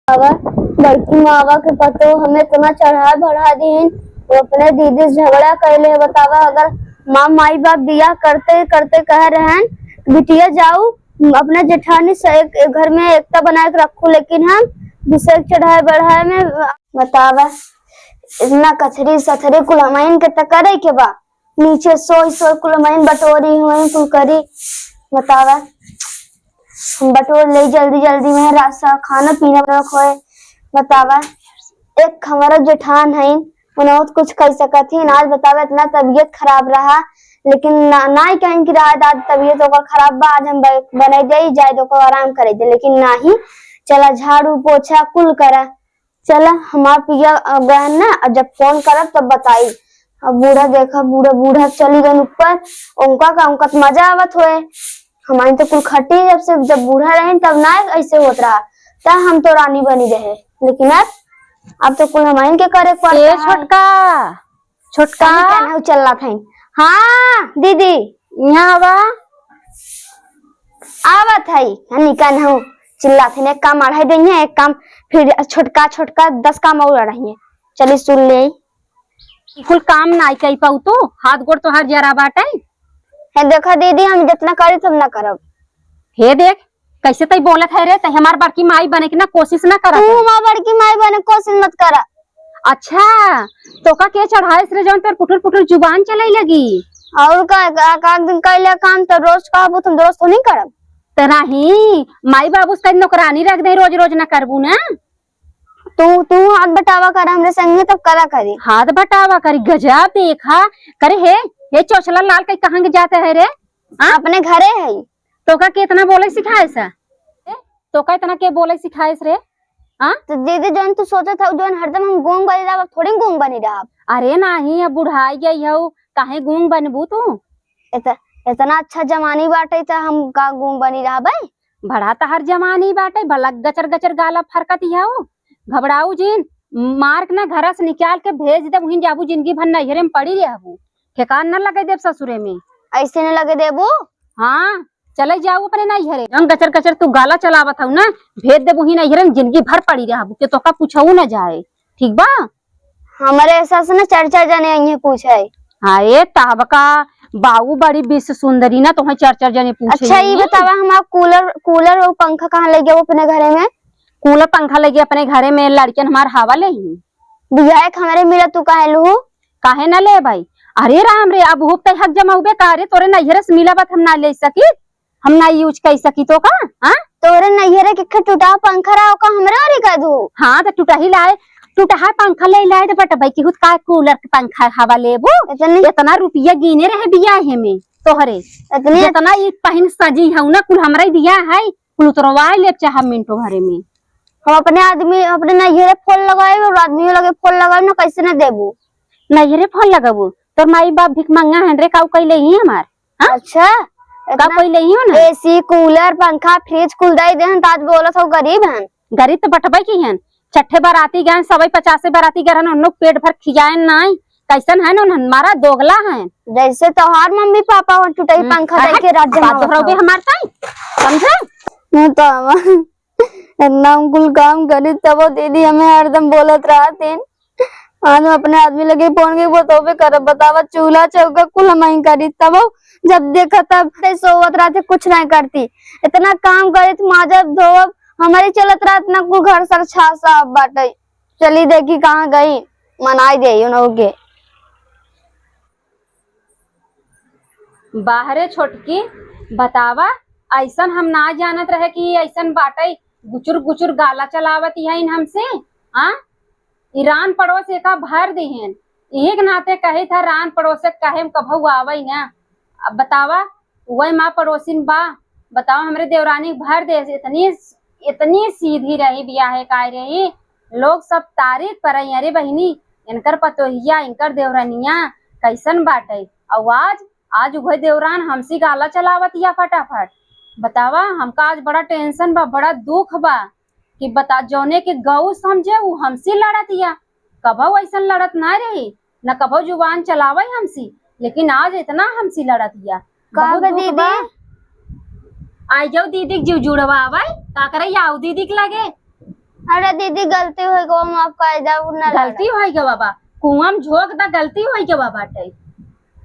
लड़की मावा के पतो हमें इतना चढ़ा बढ़ा दी। वो अपने दीदी से झगड़ा कैले। बतावा अगर माँ माई बाप बियाह करते करते कह रहे हैं बिटिया जाऊ अपने जेठानी से घर में एकता बना के रखू, लेकिन हम दूसरे चढ़ाए बढ़ाए में बतावा इतना कचरी सथरी कुलमाइन के टकरे के बा नीचे सोई सोई कुलमाइन बटोरी हुई कुल करी। बतावा हम बटोर ले जल्दी जल्दी में रास्ता खाना पीना रखोए। बतावा एक हमारा जेठान है उन्होंने कुछ कर सकत थी। आज बतावा इतना तबीयत खराब रहा, लेकिन ना ही कहीं की रहा दाद तबीयत होकर खराब बा। आज हम बने जाए तो आराम करे थे, लेकिन ना ही चला झाड़ू पोछा कुल करा। चला हमार पिया बहन ना जब फोन करब तब बताई। अब बूढ़ा देखा बूढ़ा बूढ़ा चली गए ऊपर उनका मजा आवत हुए। हमारी तो कुल खटी जब बूढ़ा रहे तब ना ऐसे होत रहा तब हम तो रानी बनी रहे, लेकिन अब तो कुल हमारे के करे पड़ता। छोटका छोटका क्या चल रहा था। हाँ दीदी यहाँ आवत है निकल हूँ चिल्ला थे। एक काम अढ़ाई देंगे, एक काम फिर छोटका छोटका 10 काम और रही है। चलिए सुन ले कुल काम ना कर पाऊ तो हाथ गोड़ तो हर जरा बाटे है। देखा दीदी हम जितना करे तब ना करब। हे देख कैसे तई बोलत है रे, तई हमार बड़की माई बने की ना कोशिश ना कर। तू हमार बड़की माई बने कोशिश मत करा। अच्छा तो का के चढ़ाए रे जौन तेरे पुटुर पुटुर जुबान चलाई लगी। और का दिन कैले काम तो रोज कहबो तुम रोज तो नहीं करब। तना ही माई बाबू से नौकरानी रख दे रोज रोज ना करबू ना। तू हाथ बटावा कर हमरे संगे तब करा करी। हाथ बटावा करी गजब देखा करे हे चौचला लाल कहीं कहाँ जाते है रे। अपने घरे है तो का कितना बोले सिखाए सा तो का इतना के बोले सिखाए रे। तो दीदी जोन तू सोचा था जोन हरदम हम गूंग बनी रहा थोड़ी गूंग बनी रहा। अरे नहीं अब बुढ़ाई गई हो काहे गूंग बनबू तू। इतना अच्छा जमानी बाटे था हम का गूंग बनी रहा भाई। बड़ा तो हर जमानी बाटे भला गचर गचर गाला फरकती है घबराऊ जिन मार्क ना घर से निकाल के भेज दे वहीं जाबू जिंदगी भर नैहरे में पड़ी रहबू ठेकान न लगे देव ससुरे में। ऐसे न लगे देबू। हाँ चले जाऊ अपने नैहरे जौन गचर गचर तू गाला चलावत हूँ ना भेज दे वहीं नैहरे में जिंदगी भर पड़ी रहबू के तो का पूछऊ न जाए। ठीक बा हमारे एहसास न चर्चा जाने आई पूछे। हाँ ये ताबका बाऊ बड़ी विश्व सुंदरी ना तो चर्चा जने पूछे। अच्छा ये बतावा हम आप कूलर और पंखा कहाँ ले गए अपने घरे में। कूलर पंखा लगे अपने घरे में लड़कियन हमार हवा ले ही दिया हमारे मिला तू काहे लू काहे न ले भाई। अरे राम रे अब हुप हक जमाऊबे का रे तोरे नैहरे से मिला बात हम ना ले सकी हम ना यूज कर सकी तो का। हाँ तोरे नैहरे के टूटा पंखा रहा का हमरे और का दू। हाँ तो टूटा ही लाए टूटा है पंखा ले लाए तो बट भाई की का कूलर के पंखा हवा लेबू इतना रुपया गिने रहे बिया है में तोहरे इतना ये पहन सजी है ना कुल हमरा दिया है कुल उतरवा ले चाह मिनटो घरे में। हम अपने आदमी अपने नैहरे फूल लगाए और आदमी लगे फूल लगाए ना कैसे न देबू। नैहरे फूल लगाबू तोर माई बाप भिख मंगा है रे काऊ कैले ही हमार। अच्छा का कोई ले ही हो ना एसी कूलर पंखा फ्रिज कुल दे देहन ताज बोलत हो गरीब हन। गरीब तो बटबई की हन छठे बाराती गए सवई 50 बाराती गए उन लोग पेट भर खिजाए नहीं कैसन है ना मारा दोगला है जैसे तोहार मम्मी पापा टूटाई पंखा दे के राज्य में हमार समझे तो इतना कुल काम करी तब दीदी हमें हरदम बोलत रहते। आज हम अपने आदमी लगे फोन के बतोबे करब। बतावा चूल्हा चौका कुल हम करी तब जब देखा तब सोवत रहते कुछ नहीं करती। इतना काम करी माजब धोब हमारी चलत रहा इतना कुल घर सर छा साफ बाटे। चली देखी कहाँ गई मनाई दे के बाहरे छोटकी बतावा ऐसन हम ना जानत रहे कि ऐसन बाटे गुचुर गुचुर गाला चलावत है इन हमसे। ईरान पड़ोस का भर दिहन एक नाते कहे था रान पड़ोस कहे कभू आवई ना। अब बतावा वही माँ पड़ोसिन बा बताओ हमरे देवरानी भर दे इतनी सीधी रही बियाहे काय रही लोग सब तारीफ कर अरे बहिनी इनकर पतोहिया इनकर देवरानिया कैसन बाटे। आवाज आज उभय देवरान हमसी गाला चलावत या फटाफट। बतावा हमका आज बड़ा टेंशन बा बड़ा दुख बा कि बता जौने के गौ समझे वो हमसी लड़त या कभो ऐसन लड़त ना रही न कभो जुबान चलावे हमसी लेकिन आज इतना हमसी लड़त या। दीदी आई जाओ दीदी जीव जुड़वा का करे आओ दीदी के लगे अरे दीदी गलती हो गो, माफ कर दो ना। गलती हो गया बाबा, कुआं में झोंक दा, गलती हो गया बाबा। टाई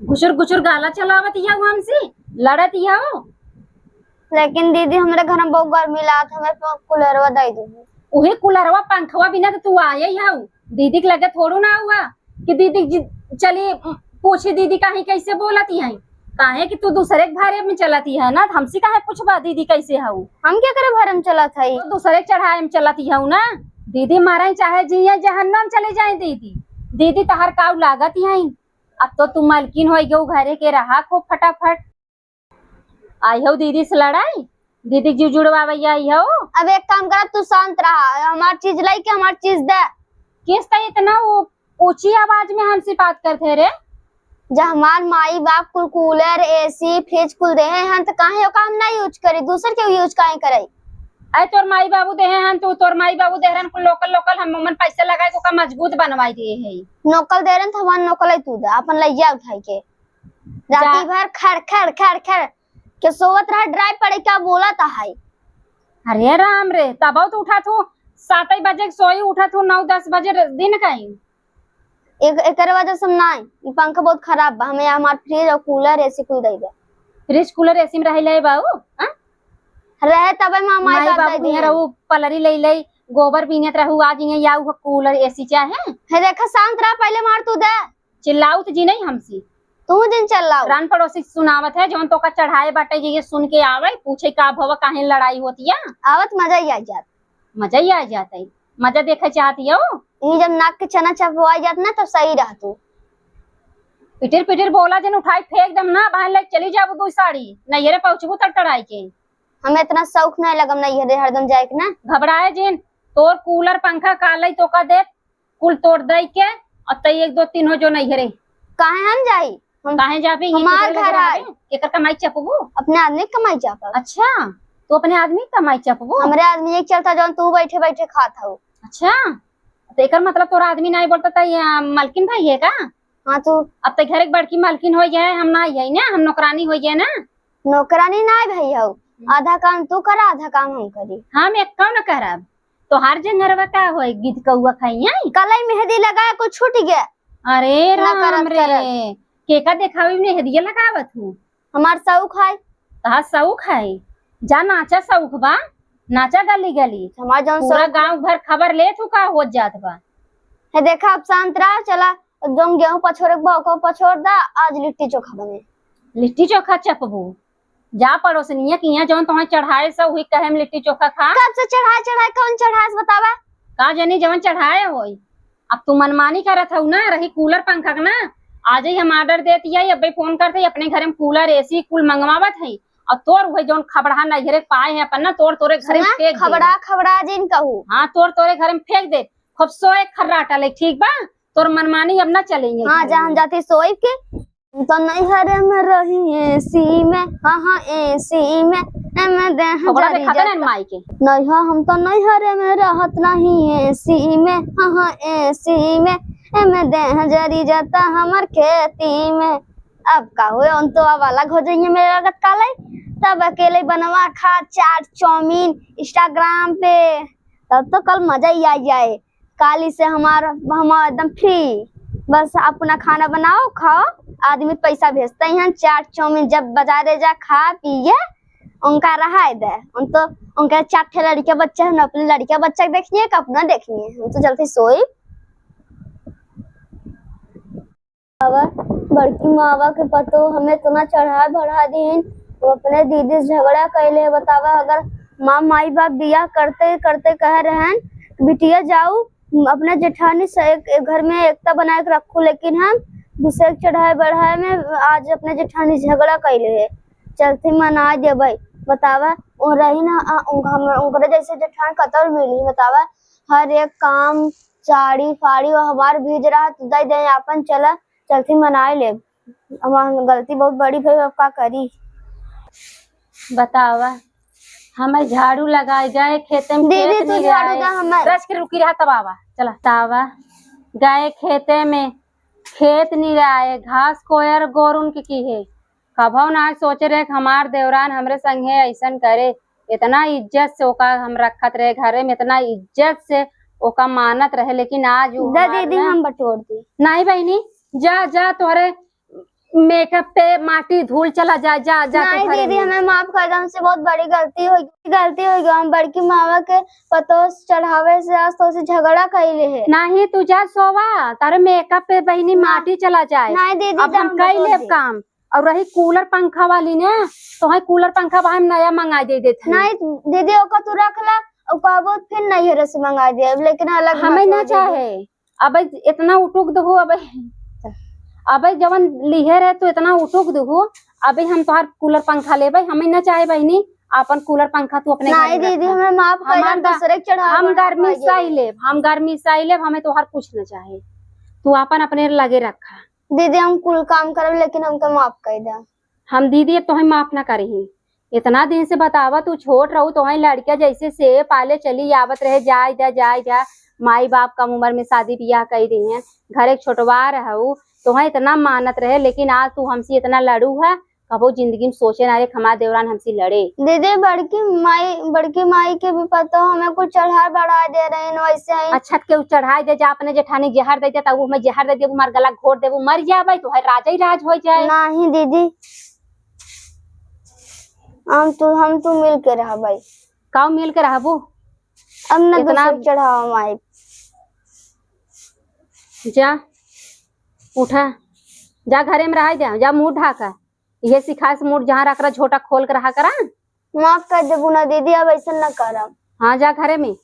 घुसुर घुसुर गाला चलावत या हमसे लड़त या। लेकिन दीदी हमारे घर में बहुत गर्मी लागत, हमें कूलरवा दे दो। उहे कूलरवा पंखवा बिना तो तू आए ही हाउ। दीदी के लगे थोड़ू ना हुआ कि दीदी चली पूछी दीदी काहे कैसे बोलती है, काहे कि तू दूसरे के भारे में चलती है ना, हमसे काहे पूछबा दीदी कैसे हाउ। हम क्या करे भरम चला था, तो दूसरे के चढ़ाए में चलती है ना। दीदी मारे चाहे जिया जहन्नम चले जाए दीदी, दीदी तहर काउ लागत है। अब तो तू मालकिन हो गयो घरे के, रहा खूब फटाफट। आई हो दीदी से लड़ाई, दीदी जी जुड़वावैया आई हो। अब एक काम कर, तू शांत रहा, हमारी चीज लाई के हमारी चीज दे। किस तरह इतना वो ऊंची आवाज में हमसे बात करते रे। जब हमार माई बाप कुल कूलर एसी फ्रिज कुल दे हैं तो काहे काम ना यूज करी, दूसर के यूज काहे करे। अरे तोर माई बाबू दे हैं तो तोर माई बाबू दे रन कुल लोकल लोकल हम मन पैसे लगाए को का मजबूत बनवाई दे है। नौकल दे रहे तो हमार नौकल तू दे, अपन लइया उठाई के राती भर खड़ खड़ खड़ खड़ के सोवत रहा, ड्राइव पड़े क्या बोला था है। अरे राम रे, तब तो उठा तू 7 बजे सोई, उठा तू 9-10 बजे दिन कहीं। एक वजह से ना पंखा बहुत खराब बा, हमें हमार फ्रिज और कूलर एसी कुल दे दे। फ्रिज कूलर एसी में रह ले बाबू रहे तब माई बाबू दे रहू, पलरी ले ले गोबर बीनत रहू, आज ये या कूलर एसी चाहे है। देखा शांत रहा, पहले मार तू दे। चिल्लाऊ तो जी नहीं हमसी, तू दिन चल्लाऊ। रान पड़ोसी सुनावत है जौन तो का चढ़ाए बाटे, ये सुन के आवे पूछे का भवा काहे लड़ाई होती है। आवत मजा ही आ जात, मजा ही आ जाता है, मजा देखे चाहती हो। ये जब नाक के चना चपवा जात ना तब सही रह तू। पिटिर पिटिर बोला जन उठाई फेंक दम ना, बाहर ले चली जाबू दो साड़ी नहीं रे पहुंचबू तड़तड़ाई के। हमें इतना शौक नहीं लगम नहीं है हरदम जाए के ना। घबराए जिन तोर कूलर पंखा काले तो का दे कुल तोड़ दई के, और तई 1 2 3 हो जो नहीं रे। काहे हम जाई, हम काहे जाबे, हमार घर आए केकर कमाई चपबू। अपने आदमी कमाई चापा। अच्छा तो अपने आदमी कमाई चपबू। हमरे आदमी एक चलता जौन तू बैठे बैठे खात हो। अच्छा तो एकर मतलब तोरा आदमी नहीं बोलता था मालकिन भाई है का। हाँ तू अब तो घर एक बड़की मालकिन हो जाए, हम ना यही ना, हम नौकरानी हो जाए ना। नौकरानी ना भाई हो, आधा काम तू कर आधा काम हम करी। हम एक कौन करब तो हर जंगरवा का होई गीत कौआ खाइया। कल मेहंदी लगाया कुछ छूट गया। अरे राम रे, केका देखावी में मेहंदी लगावत हूँ। हमार शौक है, कहा शौक है, जा नाचा शौक बा, नाचा गली गली, हमार जौन पूरा गांव भर खबर ले तू का हो जात बा। है देखा अब शांत रहा, चला जौन गेहूं पछोरे को पछोर दा, आज लिट्टी चोखा बने। लिट्टी चोखा चपबू, जा पड़ोसनिया की यहाँ जौन तुम्हें चढ़ाए सब हुई कहे लिट्टी चोखा खा। कब से चढ़ाए कौन चढ़ाए बतावा। का जानी जवन चढ़ाए होई, अब तू मनमानी करत हूँ ना, रही कूलर पंखा ना, आज ही हम ऑर्डर देती है, अब फोन करते अपने घर में कूलर एसी कुल मंगवावत है, और तोर वही जौन खबड़ा नजरे पाए है अपन ना, तोरे घर में फेंक खबड़ा जिन कहू। हाँ तोरे घर में फेंक दे, खूब सोए खर्राटा ले, ठीक बा। तोर मनमानी अब ना चलेंगे। हाँ जहाँ जाती सोई के तो नहीं हरे में रही एसी में, हाँ एसी में माई के नहीं, हाँ हम तो नहीं हरे में रहत नहीं एसी में, हाँ एसी में एमे देह जरी जाता हमार खेती में। अब का हुए उन तो अब अलग हो जाइए मेरे लागत काले, तब अकेले बनवा खा चाट चाउमीन इंस्टाग्राम पे, तब तो कल मजा ही आ जाए। काली से हमारा एकदम फ्री, बस अपना खाना बनाओ खाओ, आदमी पैसा भेजते हैं, चाट चाउमीन जब बाजारे जा खा पिए, उनका रहा दे। उन तो उनके 4 लड़के बच्चे हैं, अपने लड़के बच्चा देखिए कि अपना देखिए। हम तो जल्दी सोई। बड़की मावा के पतो हमें इतना चढ़ा बढ़ा दीन, वो अपने दीदी से झगड़ा कैले। बतावा अगर माई बाप बिया करते करते कह रहे हैं बिटिया जाऊ अपने जेठानी से एक घर में एकता बना के रखू, लेकिन हम दूसरे चढ़ाए बढ़ाए में आज अपने जेठानी झगड़ा कैले है, चलते मना दे भाई। बतावा वो रही ना उनके जैसे जेठान कतल मिली। बतावा हर एक काम चाड़ी फाड़ी वो हमार बीज रहा तो दे दे अपन, चला चलती मनाए ले। हमारी गलती बहुत बड़ी भाई, अब का करी। बतावा हमें झाड़ू लगाए गए खेते में, दीदी तू झाड़ू दा हमें रस के रुकी रहा, तब आवा चला तावा गए खेते में, खेत नहीं रहा घास कोयर गोरुन की है, कभो ना सोचे रहे हमार देवरान हमरे संगे ऐसन करे, इतना इज्जत से ओका हम रखत रहे घरे में, इतना इज्जत से ओका मानत रहे, लेकिन आज उ दा हमार दीदी ना- हम बटोर दी। नहीं बहनी, जा जा तोहरे मेकअप पे माटी धूल चला जा जा जा नहीं तू घरे दीदी में। हमें माफ कर दो, हमसे बहुत बड़ी गलती हो गई। हम बड़की मावा के पतो चढ़ावे से आज तो से झगड़ा कैले है। नहीं तू जा सोवा, तारे मेकअप पे बहनी माटी चला जाए। नहीं दीदी अब हम कई लेब काम। और रही कूलर पंखा वाली ने, तो है कूलर पंखा हम नया मंगा दे देते हैं। नहीं दीदी ओका तू रख ला, और कहबो फिर नहीं है रस मंगा दे, लेकिन अलग हमें मत ना दे दे। चाहे अब इतना उटुक दो, अब जवन लिहे रहे तो इतना उटुक दो। अभी हम तोहार कूलर पंखा ले भाई, हमें ना चाहे बहनी अपन कूलर पंखा तू अपने घर नहीं में दीदी रखा। हमें माफ कर हमार दो, दूसरे के चढ़ावा हम बढ़ा गर्मी पाइए। सही लेब, हम गर्मी सही लेब, हमें तोहार कुछ न चाहे, तू अपन अपने लगे रखा। दीदी हम कुल काम करब, लेकिन हमको माफ कर दे। हम दीदी अब तोहें माफ ना करही। इतना दिन से बतावा तू छोट रहू, तोहें लड़किया जैसे से पाले चली आवत रहे, जा जा माई बाप कम उम्र में शादी ब्याह कर दी है, घर एक छोटवा रहू, तोहें इतना मानत रहे, लेकिन आज तू हमसे इतना लड़ू है, कबो जिंदगी में सोचे ना रे हमार देवरान हमसे लड़े। दीदी बड़की माई के भी पता हो हमें कुछ चढ़ा बढ़ा दे रहे हैं वैसे ही। अच्छा के चढ़ाई दे जा, अपने जेठानी जहर दे दे, वो हमें जहर दे दे, मार गला घोट दे, मर जाए तो है राजा ही राज हो जाए। नहीं दीदी हम तू मिल के रहा भाई, काऊ मिल के रहबो। अब न इतना- दूसरे चढ़ावा माई। जा उठा, जा घरे में रह जा, जा मुंह ढाका, ये सिखा से मुंह जहाँ रख रहा झोटा खोल कर रहा करा। माफ कर दे बुना दीदी, अब ऐसा न करब। हाँ जा घरे में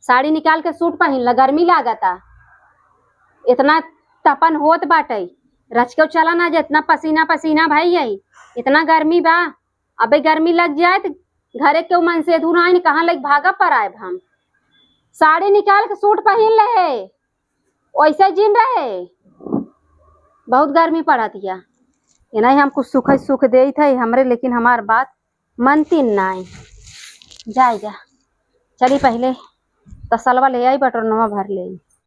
साड़ी निकाल के सूट पहन ला, गर्मी लागता, इतना तपन होत बाटे, रच के चला ना जा, इतना पसीना पसीना भाई यही, इतना गर्मी बा। अबे गर्मी लग जाए तो घरे के मन से दूर आई, कहाँ लग भागा पर आए हम। साड़ी निकाल के सूट पहन ले, वैसे जिन रहे, बहुत गर्मी पड़ा दिया। ये नहीं हम कुछ सुख दे थे हमरे, लेकिन हमार बात मनती नहीं। जा चली पहले तसलवा ले आई, बटरनवा भर ले।